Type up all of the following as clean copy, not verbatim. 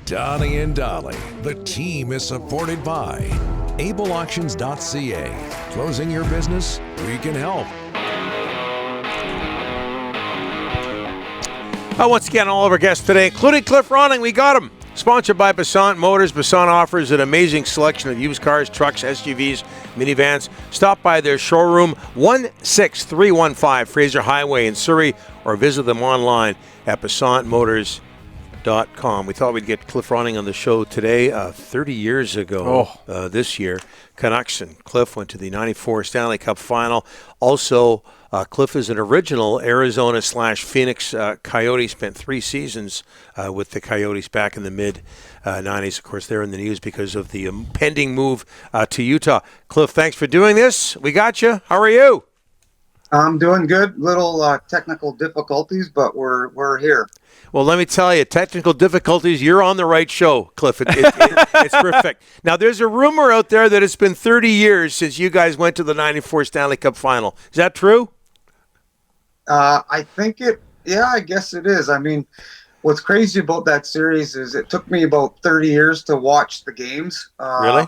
Donnie and Dolly. The team is supported by ableauctions.ca. Closing your business? We can help. Once again, all of our guests today, including Cliff Ronning, we got him. Sponsored by Basant Motors. Basant offers an amazing selection of used cars, trucks, SUVs, minivans. Stop by their showroom, 16315 Fraser Highway in Surrey, or visit them online at BasantMotors.com. We thought we'd get Cliff Ronning on the show today. 30 years ago, this year, Canucks and Cliff went to the 94 Stanley Cup Final. Also, Cliff is an original Arizona/Phoenix Coyote. Spent 3 seasons with the Coyotes back in the mid-90s. Of course, they're in the news because of the pending move to Utah. Cliff, thanks for doing this. We got you. How are you? I'm doing good. Little technical difficulties, but we're here. Well, let me tell you, technical difficulties, you're on the right show, Cliff. It's perfect. Now, there's a rumor out there that it's been 30 years since you guys went to the 94 Stanley Cup Final. Is that true? I think I guess it is. I mean, what's crazy about that series is it took me about 30 years to watch the games. Really?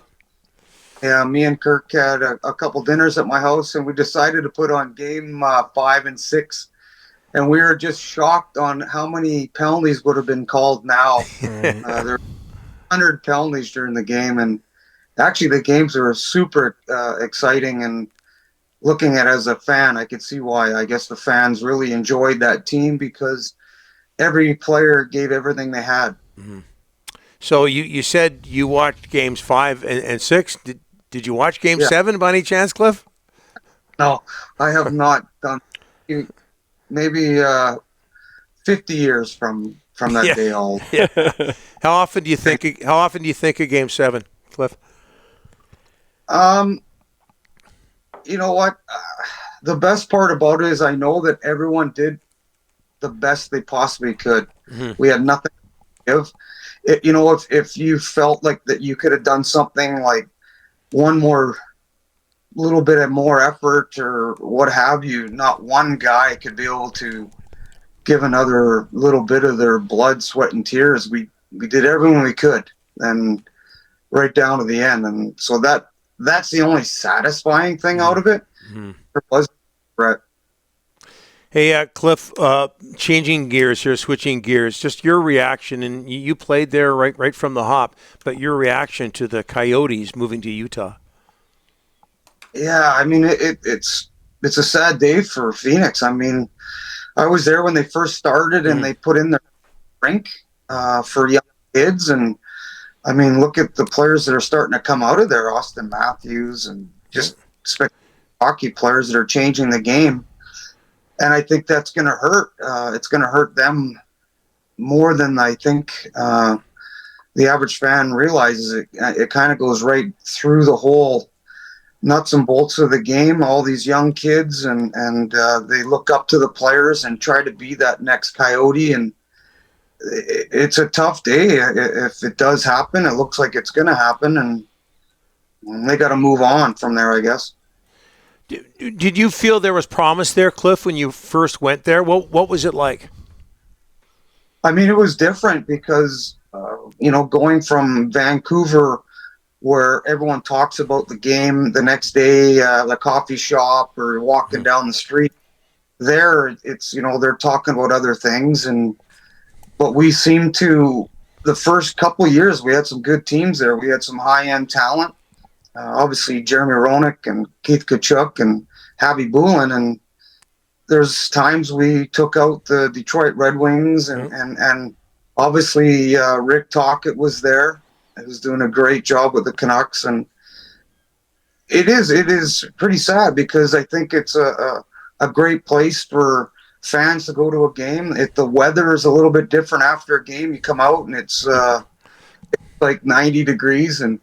Yeah, me and Kirk had a couple dinners at my house, and we decided to put on game 5 and 6. And we were just shocked on how many penalties would have been called now. There were 100 penalties during the game, and actually the games were super exciting. And looking at it as a fan, I could see why. I guess the fans really enjoyed that team because every player gave everything they had. Mm-hmm. So you said you watched games 5 and 6. Did you watch game 7 by any chance, Cliff? No, I have not done. Maybe 50 years from that day all. Yeah. How often do you think of game 7, Cliff? You know what? The best part about it is I know that everyone did the best they possibly could. Mm-hmm. We had nothing to give. If you felt like that you could have done something like one more little bit of more effort or what have you, not one guy could be able to give another little bit of their blood, sweat, and tears. We did everything we could, and right down to the end. And so that's the only satisfying thing out of it. Mm-hmm. It was Brett. Hey, Cliff, changing gears here, switching gears, just your reaction, and you played there right from the hop, but your reaction to the Coyotes moving to Utah. Yeah, I mean, it's a sad day for Phoenix. I mean, I was there when they first started, and they put in their rink for young kids. And, I mean, look at the players that are starting to come out of there, Austin Matthews, and just hockey players that are changing the game. And I think that's going to hurt. It's going to hurt them more than I think the average fan realizes. It kind of goes right through the whole nuts and bolts of the game. All these young kids, and they look up to the players and try to be that next Coyote. And it's a tough day. If it does happen, it looks like it's going to happen. And they got to move on from there, I guess. Did you feel there was promise there, Cliff, when you first went there? What was it like? I mean, it was different because, going from Vancouver, where everyone talks about the game the next day, the coffee shop or walking down the street, there it's, they're talking about other things. But we seem to, the first couple years, we had some good teams there. We had some high-end talent. Obviously, Jeremy Roenick and Keith Tkachuk and Javi Bulin. And there's times we took out the Detroit Red Wings and obviously Rick Tocchet was there. He was doing a great job with the Canucks. And it is pretty sad because I think it's a great place for fans to go to a game. If the weather is a little bit different after a game, you come out and it's like 90 degrees and,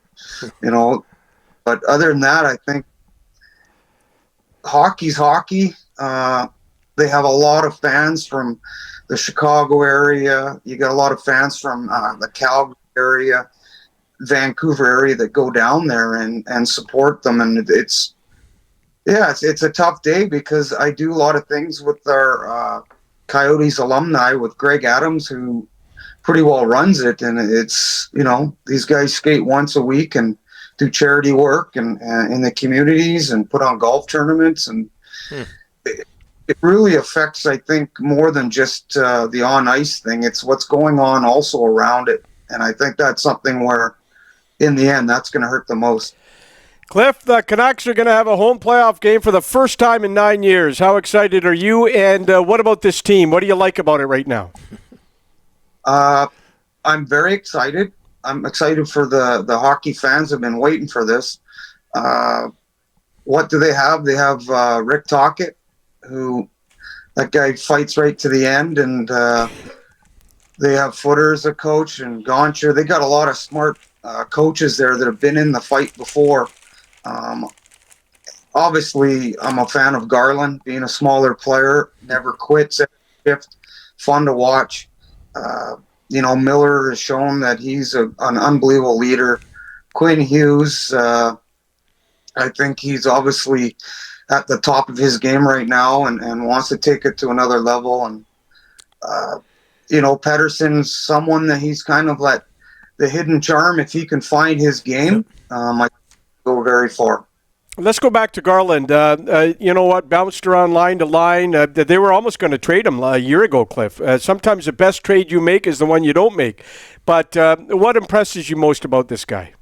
but other than that, I think hockey's hockey. They have a lot of fans from the Chicago area. You got a lot of fans from the Calgary area, Vancouver area that go down there and support them. And it's a tough day because I do a lot of things with our Coyotes alumni, with Greg Adams, who pretty well runs it. And it's, these guys skate once a week and do charity work and in the communities and put on golf tournaments. And it really affects, I think, more than just the on ice thing. It's what's going on also around it. And I think that's something where in the end, that's going to hurt the most. Cliff, the Canucks are going to have a home playoff game for the first time in 9 years. How excited are you? And what about this team? What do you like about it right now? I'm very excited. I'm excited for the hockey fans who have been waiting for this. What do they have? They have Rick Tocchet, who that guy fights right to the end, and they have Footer as a coach and Goncher. They got a lot of smart coaches there that have been in the fight before. Obviously, I'm a fan of Garland, being a smaller player, never quits every shift, fun to watch. Miller has shown that he's an unbelievable leader. Quinn Hughes, I think he's obviously at the top of his game right now and wants to take it to another level. And, Pettersson's someone that he's kind of like the hidden charm. If he can find his game, I go very far. Let's go back to Garland. You know what? Bounced around line to line. They were almost going to trade him a year ago, Cliff. Sometimes the best trade you make is the one you don't make. But what impresses you most about this guy?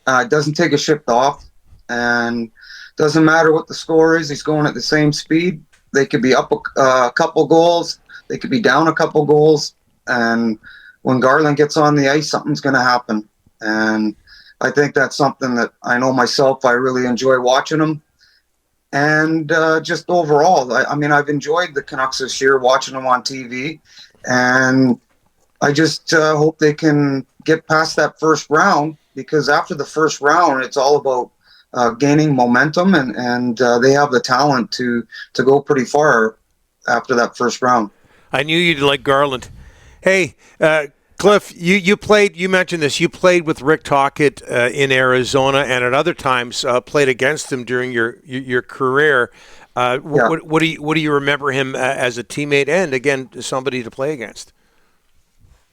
Doesn't take a shift off, and doesn't matter what the score is. He's going at the same speed. They could be up a couple goals. They could be down a couple goals. And when Garland gets on the ice, something's going to happen. And I think that's something that I know myself. I really enjoy watching them. And just overall, I've enjoyed the Canucks this year, watching them on TV. And I just hope they can get past that first round, because after the first round, it's all about gaining momentum. And they have the talent to go pretty far after that first round. I knew you'd like Garland. Hey, Cliff, you played. You mentioned this. You played with Rick Tocchet in Arizona, and at other times played against him during your career. What do you remember him as a teammate, and again somebody to play against?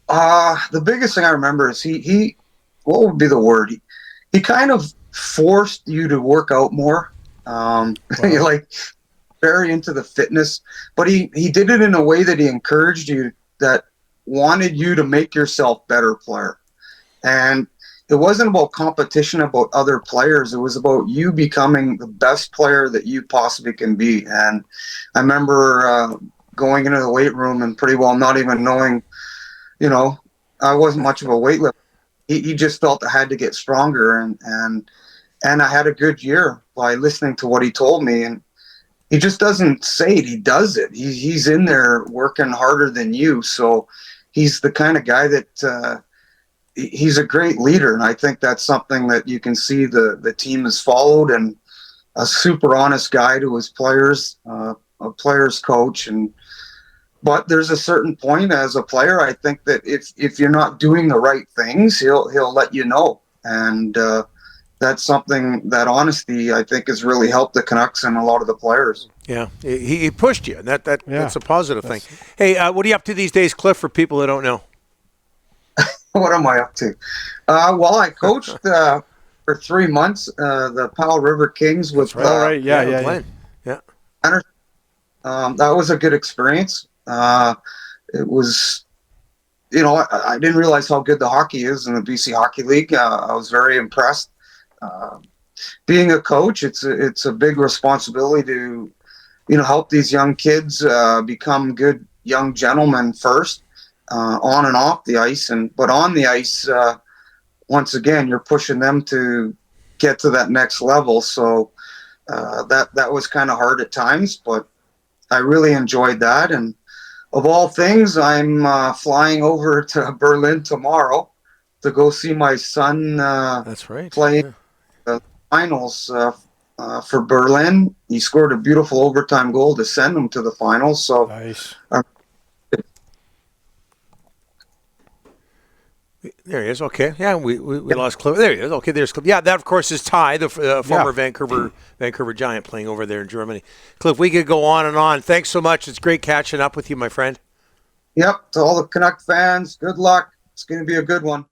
The biggest thing I remember is he what would be the word? He kind of forced you to work out more. Wow. Like very into the fitness, but he did it in a way that he encouraged you, that wanted you to make yourself better player. And it wasn't about competition about other players. It was about you becoming the best player that you possibly can be. And I remember going into the weight room and pretty well not even knowing, I wasn't much of a weightlifter. He just felt I had to get stronger. And I had a good year by listening to what he told me. And he just doesn't say it. He does it. He's in there working harder than you. So he's the kind of guy that he's a great leader. And I think that's something that you can see the team has followed, and a super honest guy to his players, a player's coach. But there's a certain point as a player, I think that if you're not doing the right things, he'll let you know. And that's something, that honesty, I think, has really helped the Canucks and a lot of the players. Yeah, he pushed you. That's a positive thing. Hey, what are you up to these days, Cliff, for people that don't know? What am I up to? I coached for 3 months the Powell River Kings with Glenn. Yeah. That was a good experience. It was, I didn't realize how good the hockey is in the BC Hockey League. I was very impressed. Being a coach, it's a big responsibility to, help these young kids become good young gentlemen first, on and off the ice. But on the ice, once again, you're pushing them to get to that next level. So that was kind of hard at times, but I really enjoyed that. And of all things, I'm flying over to Berlin tomorrow to go see my son That's right. play the finals for Berlin. He scored a beautiful overtime goal to send them to the finals. So nice. There he is. Okay. Yeah, we lost Cliff. There he is. Okay, there's Cliff. Yeah, that, of course, is Ty, the former Vancouver Giant playing over there in Germany. Cliff, we could go on and on. Thanks so much. It's great catching up with you, my friend. Yep, to all the Canuck fans, good luck. It's going to be a good one.